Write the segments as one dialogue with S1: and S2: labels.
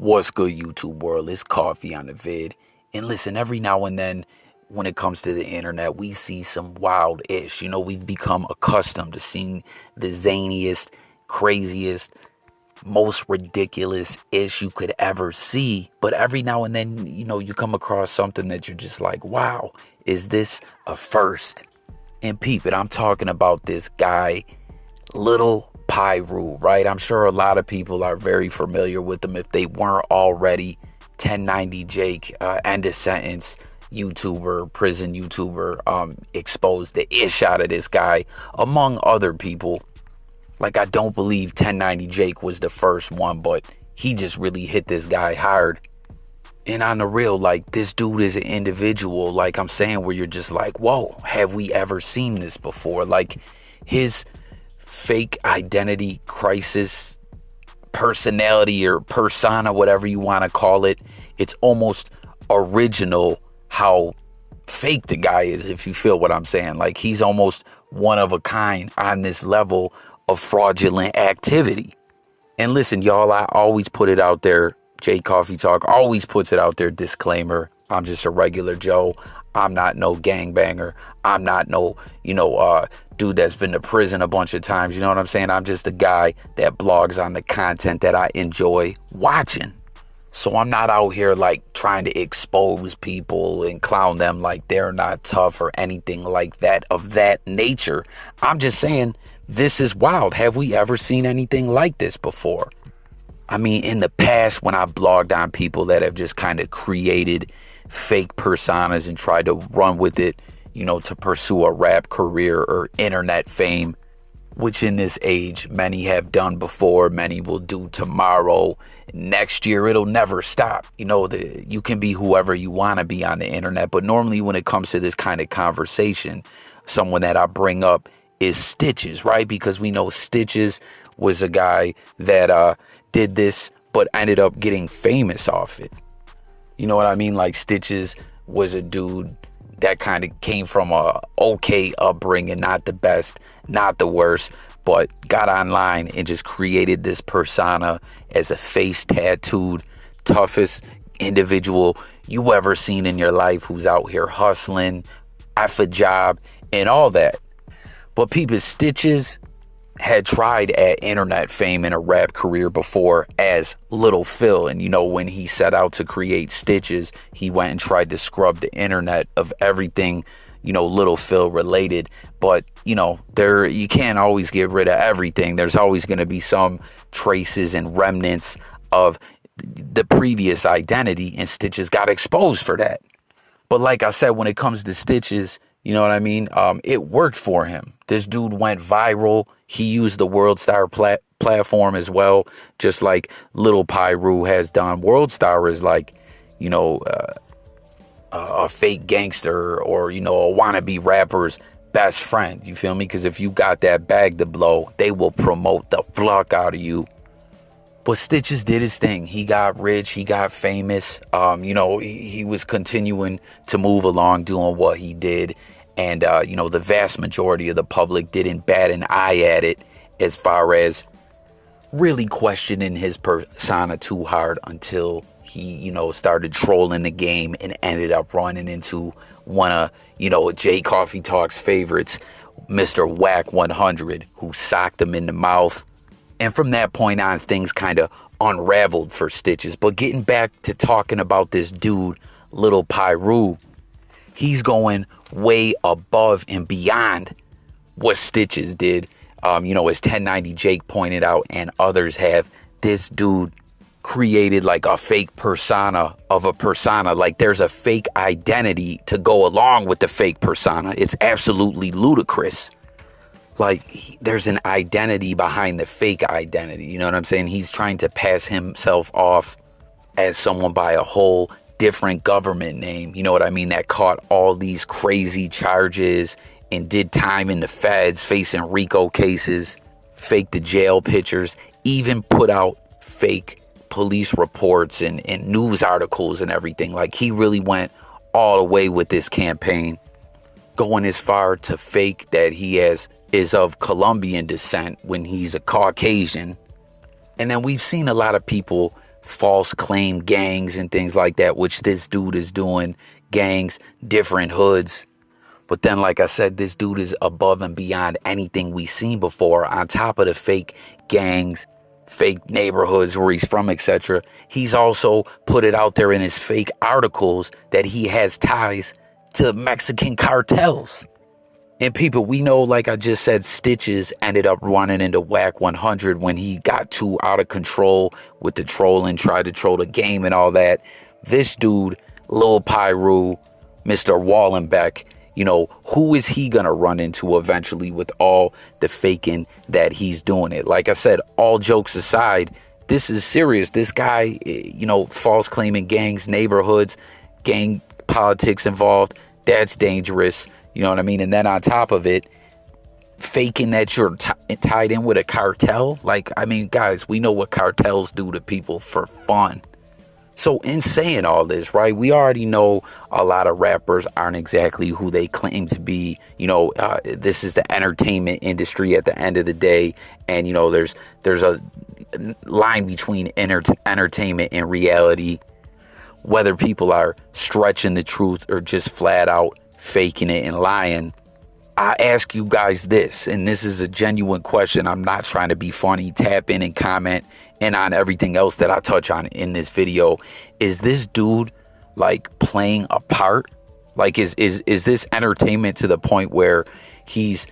S1: What's good, YouTube world? It's Coffee on the vid. And listen, every now and then, when it comes to the internet, we see some wild ish. We've become accustomed to seeing the zaniest, craziest, most ridiculous ish you could ever see. But every now and then, you come across something that you're just like, wow, is this a first? And peep it, I'm talking about this guy, Lil Piru, right? I'm sure a lot of people are very familiar with him if they weren't already. 1090 Jake, end of sentence YouTuber, prison YouTuber, exposed the ish out of this guy, among other people. Like, I don't believe 1090 Jake was the first one, but he just really hit this guy hard. And on the real, like, this dude is an individual, like I'm saying, where you're just like, whoa, have we ever seen this before? Like, his fake identity crisis, personality or persona, whatever you want to call it, it's almost original how fake the guy is, if you feel what I'm saying. Like, he's almost one of a kind on this level of fraudulent activity. And listen, y'all, I always put it out there. J Coffee Talk always puts it out there. Disclaimer: I'm just a regular Joe. I'm not no gangbanger. I'm not no, dude that's been to prison a bunch of times. You know what I'm saying? I'm just a guy that blogs on the content that I enjoy watching. So I'm not out here like trying to expose people and clown them like they're not tough or anything like that of that nature. I'm just saying, this is wild. Have we ever seen anything like this before? I mean, in the past, when I blogged on people that have just kind of created fake personas and tried to run with it, to pursue a rap career or internet fame, which in this age, many have done before, many will do tomorrow. Next year, it'll never stop. You can be whoever you want to be on the internet. But normally when it comes to this kind of conversation, someone that I bring up is Stitches, right? Because we know Stitches was a guy that did this, but ended up getting famous off it. You know what I mean? Like, Stitches was a dude that kind of came from a okay upbringing, not the best, not the worst, but got online and just created this persona as a face tattooed, toughest individual you ever seen in your life, who's out here hustling, F a job, and all that. But people, Stitches had tried at internet fame and a rap career before as Lil Phil. And, when he set out to create Stitches, he went and tried to scrub the internet of everything, Lil Phil related. But, you can't always get rid of everything. There's always going to be some traces and remnants of the previous identity, and Stitches got exposed for that. But like I said, when it comes to Stitches, you know what I mean? It worked for him. This dude went viral. He used the World Star platform as well, just like Lil Piru has done. World Star is like, a fake gangster or, a wannabe rapper's best friend. You feel me? Because if you got that bag to blow, they will promote the fuck out of you. But Stitches did his thing. He got rich. He got famous. He was continuing to move along doing what he did. And, the vast majority of the public didn't bat an eye at it as far as really questioning his persona too hard until he, started trolling the game and ended up running into one of, J Coffee Talk's favorites, Mr. Whack 100, who socked him in the mouth. And from that point on, things kind of unraveled for Stitches. But getting back to talking about this dude, Lil Piru, he's going way above and beyond what Stitches did. As 1090 Jake pointed out and others have, this dude created like a fake persona of a persona. Like, there's a fake identity to go along with the fake persona. It's absolutely ludicrous. Like, there's an identity behind the fake identity. You know what I'm saying? He's trying to pass himself off as someone by a whole different government name. You know what I mean? That caught all these crazy charges and did time in the feds, facing RICO cases, faked the jail pictures, even put out fake police reports and news articles and everything. Like, he really went all the way with this campaign, going as far to fake that he is of Colombian descent when he's a Caucasian. And then we've seen a lot of people false claim gangs and things like that, which this dude is doing. Gangs, different hoods. But then, like I said, this dude is above and beyond anything we've seen before. On top of the fake gangs, fake neighborhoods where he's from, etc., he's also put it out there in his fake articles that he has ties to Mexican cartels. And people, we know, like I just said, Stitches ended up running into Whack 100 when he got too out of control with the trolling, tried to troll the game and all that. This dude, Lil Piru, Mr. Wallenbeck, you know, who is he going to run into eventually with all the faking that he's doing it? Like I said, all jokes aside, this is serious. This guy, you know, false claiming gangs, neighborhoods, gang politics involved. That's dangerous. You know what I mean? And then on top of it, faking that you're tied in with a cartel. Like, I mean, guys, we know what cartels do to people for fun. So in saying all this, right, we already know a lot of rappers aren't exactly who they claim to be. You know, this is the entertainment industry at the end of the day. And, you know, there's a line between entertainment and reality, whether people are stretching the truth or just flat out faking it and lying. I ask you guys this, and this is a genuine question. I'm not trying to be funny. Tap in and comment and on everything else that I touch on in this video. Is this dude like playing a part? Like, is this entertainment to the point where he's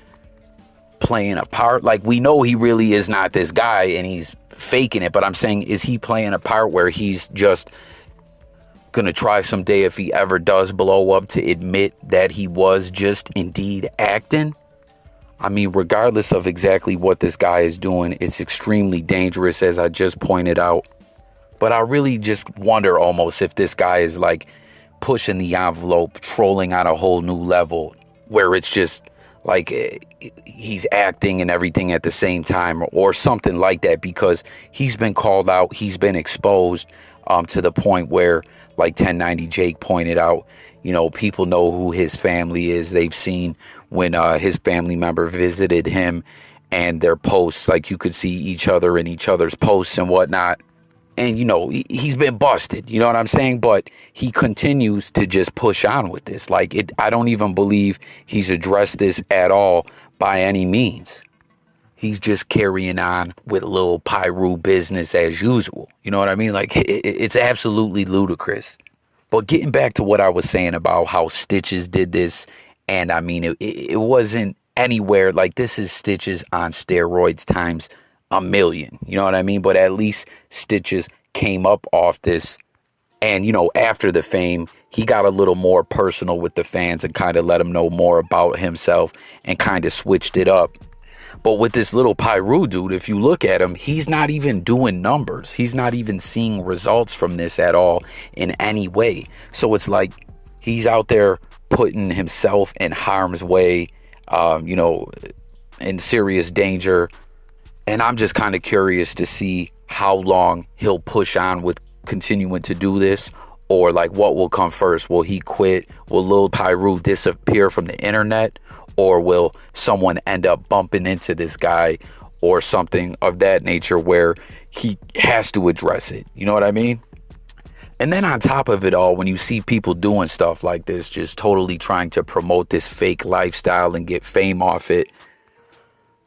S1: playing a part? Like, we know he really is not this guy and he's faking it, but I'm saying, is he playing a part where he's just gonna try someday, if he ever does blow up, to admit that he was just indeed acting? I mean, regardless of exactly what this guy is doing, it's extremely dangerous, as I just pointed out. But I really just wonder almost if this guy is like pushing the envelope, trolling on a whole new level, where it's just like he's acting and everything at the same time, or something like that, because he's been called out, he's been exposed to the point where, like 1090 Jake pointed out, you know, people know who his family is. They've seen when his family member visited him and their posts, like you could see each other in each other's posts and whatnot. And, you know, he's been busted, you know what I'm saying? But he continues to just push on with this. Like, I don't even believe he's addressed this at all by any means. He's just carrying on with Lil Piru business as usual. You know what I mean? Like, it's absolutely ludicrous. But getting back to what I was saying about how Stitches did this, and I mean, it wasn't anywhere like, this is Stitches on steroids times a million. You know what I mean? But at least Stitches came up off this. And, you know, after the fame, he got a little more personal with the fans and kind of let them know more about himself and kind of switched it up. But with this Lil Piru dude, if you look at him, he's not even doing numbers. He's not even seeing results from this at all in any way. So it's like he's out there putting himself in harm's way, you know, in serious danger. And I'm just kind of curious to see how long he'll push on with continuing to do this, or like what will come first. Will he quit? Will Lil Piru disappear from the internet? Or will someone end up bumping into this guy or something of that nature where he has to address it? You know what I mean? And then on top of it all, when you see people doing stuff like this, just totally trying to promote this fake lifestyle and get fame off it,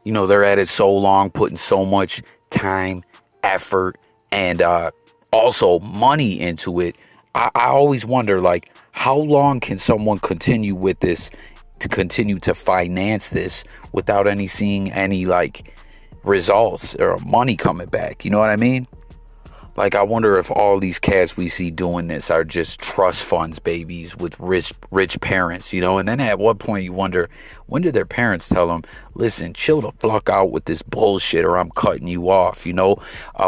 S1: you know, they're at it so long, putting so much time, effort, and also money into it. I always wonder, like, how long can someone continue with this, to continue to finance this without seeing any like results or money coming back? You know what I mean? Like, I wonder if all these cats we see doing this are just trust funds babies with rich parents, you know? And then at what point you wonder, when did their parents tell them, listen, chill the fuck out with this bullshit or I'm cutting you off, you know?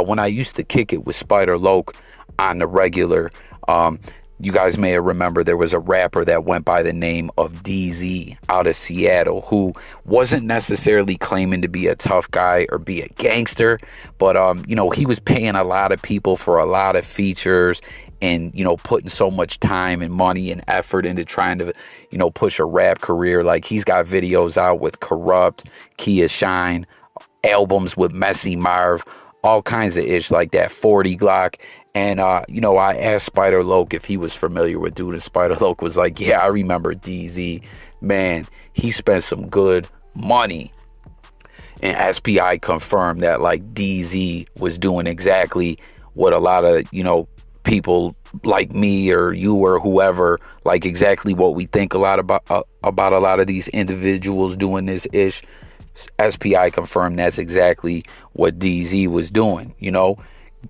S1: When I used to kick it with Spider Loke on the regular, you guys may remember there was a rapper that went by the name of DZ out of Seattle, who wasn't necessarily claiming to be a tough guy or be a gangster, but you know, he was paying a lot of people for a lot of features and, you know, putting so much time and money and effort into trying to, you know, push a rap career. Like, he's got videos out with Corrupt, Kia Shine, albums with Messy Marv, all kinds of ish like that, 40 Glock. And, I asked Spider Loke if he was familiar with dude, and Spider Loke was like, yeah, I remember DZ. Man, he spent some good money. And SPI confirmed that, like, DZ was doing exactly what a lot of, people like me or you or whoever, like exactly what we think a lot about a lot of these individuals doing this ish. SPI confirmed that's exactly what DZ was doing,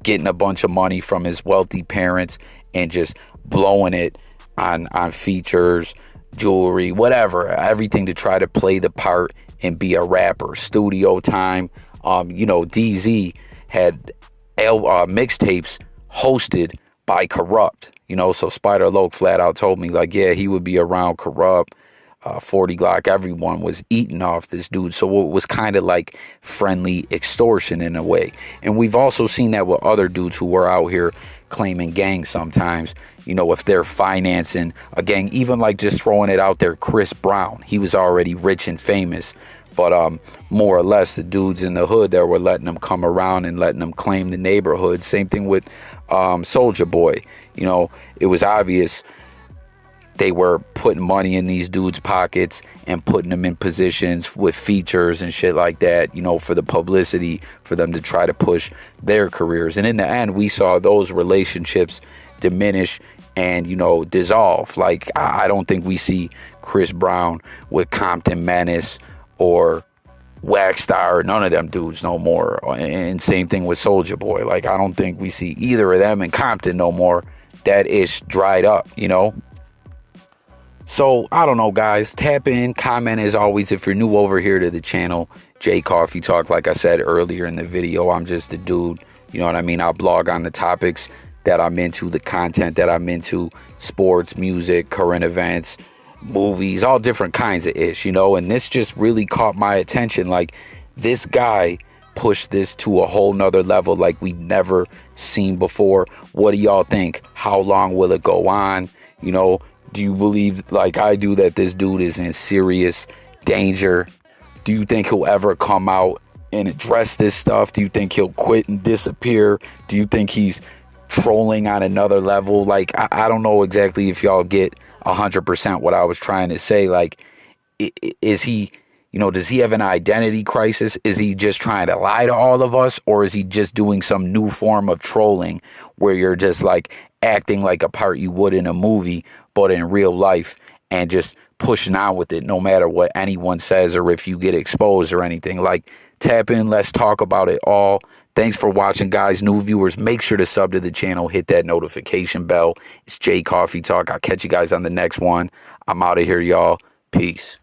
S1: getting a bunch of money from his wealthy parents and just blowing it on features, jewelry, whatever, everything to try to play the part and be a rapper. Studio time. DZ had mixtapes hosted by Corrupt, so Spider Loke flat out told me, like, yeah, he would be around Corrupt, 40 Glock. Everyone was eating off this dude. So it was kind of like friendly extortion in a way. And we've also seen that with other dudes who were out here claiming gangs sometimes, if they're financing a gang, even like just throwing it out there, Chris Brown, he was already rich and famous. But more or less, the dudes in the hood that were letting them come around and letting them claim the neighborhood. Same thing with Soulja Boy. It was obvious they were putting money in these dudes' pockets and putting them in positions with features and shit like that, for the publicity, for them to try to push their careers. And in the end, we saw those relationships diminish and, dissolve. Like, I don't think we see Chris Brown with Compton Menace or Waxstar, none of them dudes no more. And same thing with Soulja Boy. Like, I don't think we see either of them in Compton no more. That ish dried up, So, I don't know, guys. Tap in, comment as always. If you're new over here to the channel, J Coffee Talk, like I said earlier in the video, I'm just a dude. You know what I mean? I blog on the topics that I'm into, the content that I'm into, sports, music, current events, movies, all different kinds of ish, and this just really caught my attention. Like, this guy pushed this to a whole nother level like we've never seen before. What do y'all think? How long will it go on? Do you believe, like I do, that this dude is in serious danger? Do you think he'll ever come out and address this stuff? Do you think he'll quit and disappear? Do you think he's trolling on another level? Like, I don't know exactly if y'all get 100% what I was trying to say. Like, is he, does he have an identity crisis? Is he just trying to lie to all of us? Or is he just doing some new form of trolling where you're just like acting like a part you would in a movie, but in real life, and just pushing on with it no matter what anyone says or if you get exposed or anything? Like, tap in, let's talk about it all. Thanks for watching, guys. New viewers, make sure to sub to the channel, hit that notification bell. It's J Coffee Talk. I'll catch you guys on the next one. I'm out of here, y'all. Peace.